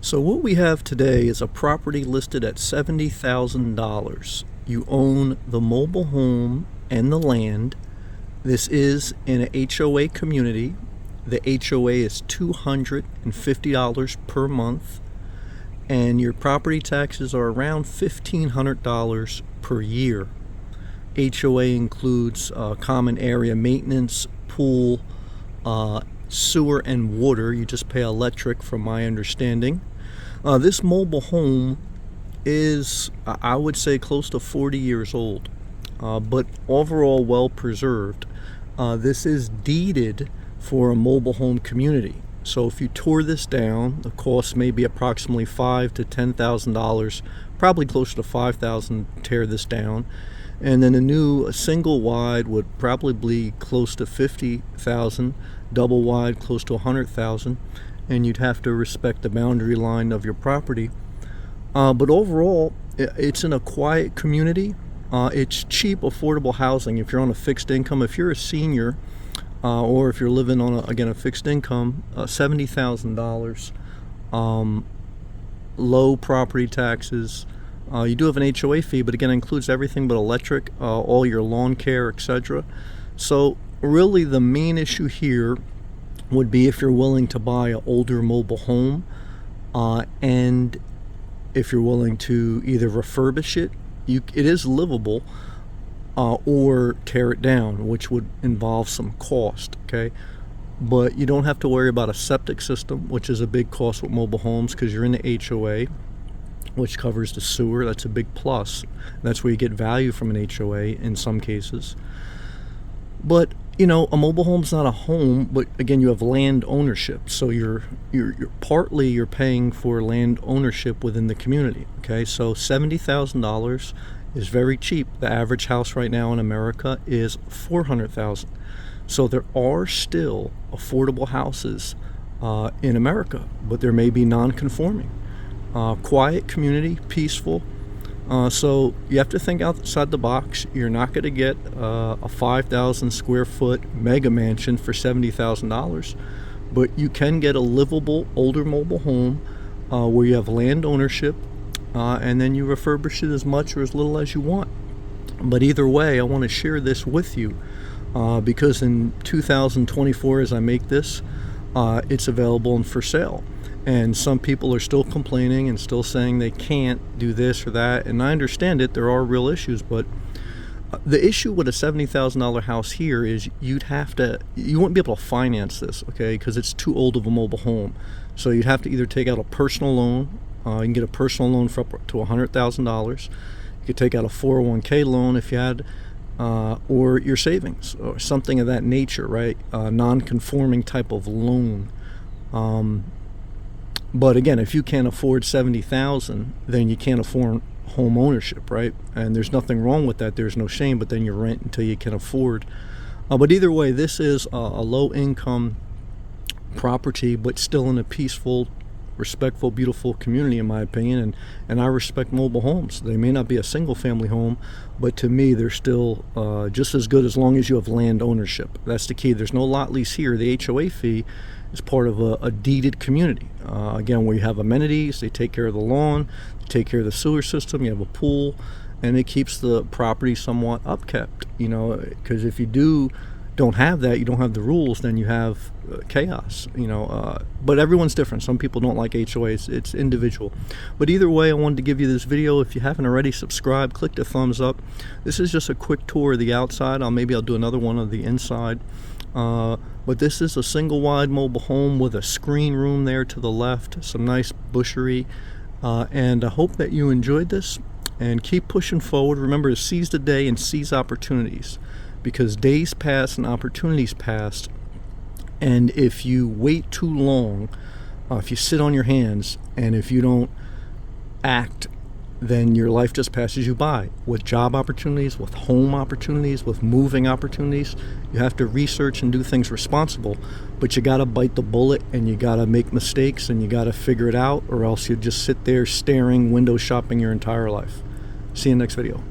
So what we have today is a property listed at $70,000. You own the mobile home and the land. This is in an HOA community. The HOA is $250 per month, and your property taxes are around $1,500 per year. HOA includes common area maintenance, pool, sewer, and water. You just pay electric, from my understanding. This mobile home is, I would say, close to 40 years old, but overall well preserved. This is deeded for a mobile home community. So if you tore this down, the cost may be approximately $5,000 to $10,000, probably closer to $5,000 to tear this down. And then a single wide would probably be close to $50,000, double wide close to $100,000, and you'd have to respect the boundary line of your property. But overall, it's in a quiet community. It's cheap, affordable housing. If you're on a fixed income, if you're a senior, or if you're living on a fixed income, $70,000, low property taxes. You do have an HOA fee, but again, it includes everything but electric, all your lawn care, etc. So really the main issue here would be if you're willing to buy an older mobile home, and if you're willing to either refurbish it, it is livable, or tear it down, which would involve some cost, okay? But you don't have to worry about a septic system, which is a big cost with mobile homes because you're in the HOA, which covers the sewer. That's a big plus. That's where you get value from an HOA in some cases. But a mobile home's not a home, but again, you have land ownership. So you're partly paying for land ownership within the community. Okay, so $70,000 is very cheap. The average house right now in America is $400,000. So there are still affordable houses in America, but there may be non-conforming. Quiet community, peaceful. So you have to think outside the box. You're not going to get a 5,000 square foot mega mansion for $70,000, but you can get a livable older mobile home where you have land ownership, and then you refurbish it as much or as little as you want. But either way, I want to share this with you because in 2024, as I make this, it's available and for sale. And some people are still complaining and still saying they can't do this or that. And I understand it. There are real issues. But the issue with a $70,000 house here is you wouldn't be able to finance this, okay, because it's too old of a mobile home. So you'd have to either take out a personal loan. You can get a personal loan for up to $100,000. You could take out a 401k loan if you had, or your savings or something of that nature, right? Non-conforming type of loan. But again, if you can't afford $70,000, then you can't afford home ownership, right? And there's nothing wrong with that. There's no shame, but then you rent until you can afford. But either way, this is a low-income property, but still in a peaceful, respectful, beautiful community, in my opinion. And I respect mobile homes. They may not be a single-family home, but to me, they're still just as good as long as you have land ownership. That's the key. There's no lot lease here. The HOA fee is part of a deeded community. Again, where you have amenities, they take care of the lawn, they take care of the sewer system, you have a pool, and it keeps the property somewhat upkept, because if you don't have that, you don't have the rules, then you have chaos, but everyone's different. Some people don't like HOAs. It's individual. But either way, I wanted to give you this video. If you haven't already subscribed, click the thumbs up. This is just a quick tour of the outside. Maybe I'll do another one of the inside. But this is a single wide mobile home with a screen room there to the left, some nice bushery, and I hope that you enjoyed this and keep pushing forward. Remember to seize the day and seize opportunities, because days pass and opportunities pass, and if you wait too long, if you sit on your hands and if you don't act, then your life just passes you by. With job opportunities, with home opportunities, with moving opportunities, you have to research and do things responsible, but you got to bite the bullet and you got to make mistakes and you got to figure it out, or else you just sit there staring, window shopping your entire life. See you in the next video.